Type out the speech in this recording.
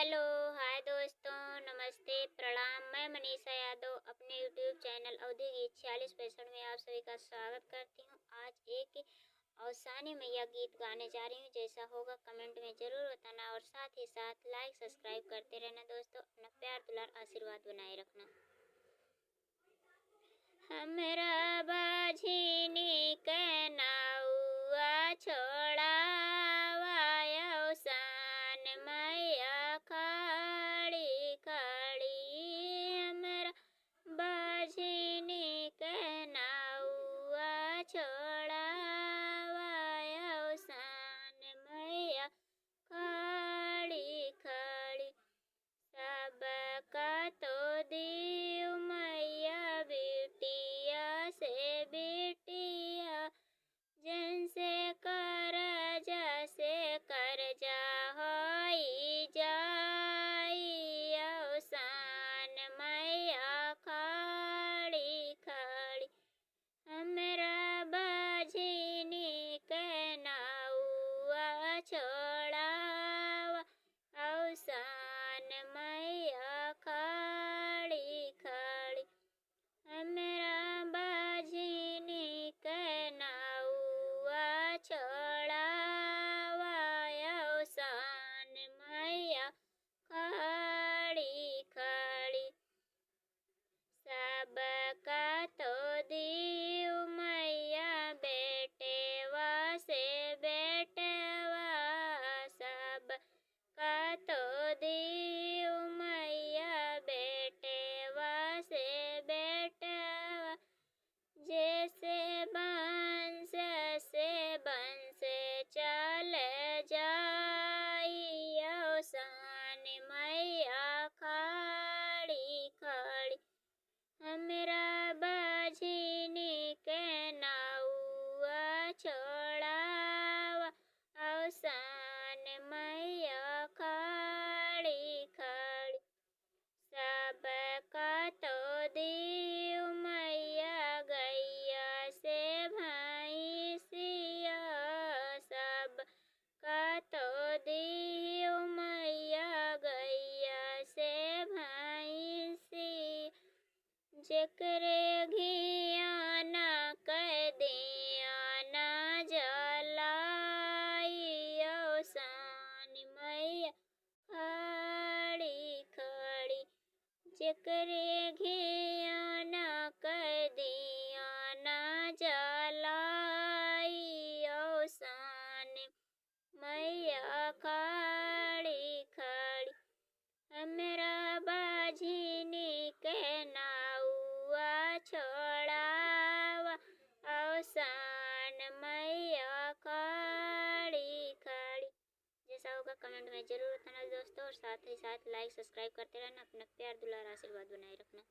Hello, हाय दोस्तों, नमस्ते, प्रणाम। मैं मनीषा यादव अपने यूट्यूब चैनल अवधि गीत 46 में आप सभी का स्वागत करती हूँ। आज एक अवसानी मैया गीत गाने जा रही हूँ। जैसा होगा कमेंट में ज़रूर बताना और साथ ही साथ लाइक सब्सक्राइब करते रहना दोस्तों। अपना प्यार दुलार आशीर्वाद बनाए रखना। हमरा बाझिनी के नाउआ छोड़ावा अवसान मैया खड़ी खड़ी। हमरा बाझिनी के नाउआ छोड़ावा अवसान मैया खड़ी खड़ी। सबका तो दीव मैया बिटिया से बिटिया, जिनसे करजा से करजा होई जाई अवसान मैया खड़ी खड़ी। हमरा बाझिनी के नाउआ छोड़ावा अवसान मैया खड़ी खड़ी। हमरा बाझिनी के नाउआ छोड़ावा अवसान मैया खड़ी खड़ी। सबका तो दीव मैया बेटेवा से बेटेवा, सबका तो दीव मैया बेटेवा से बेटेवा। जैसे बंस से बंस चल जाई अवसान मैया खड़ी खड़ी। हमरा बाझिनी के नाउआ छोड़ावा अवसान मैया खड़ी खड़ी। सबका तो दीव मैया गैया से भैंसिया, सबका तो दीव मैया गैया से भैंसी। जेकरे घियाना कह दियाना जलाई अवसान मैया खड़ी खड़ी। जेकरे घियाना कह दियाना जलाई अवसान मैया खड़ी खड़ी। हमरा बाझिनी के नाउआ छोड़ावा अवसान मैया खड़ी खड़ी। जैसा होगा कमेंट में ज़रूर बताना दोस्तों और साथ ही साथ लाइक सब्सक्राइब करते रहना। अपना प्यार दुलार आशीर्वाद बनाए रखना।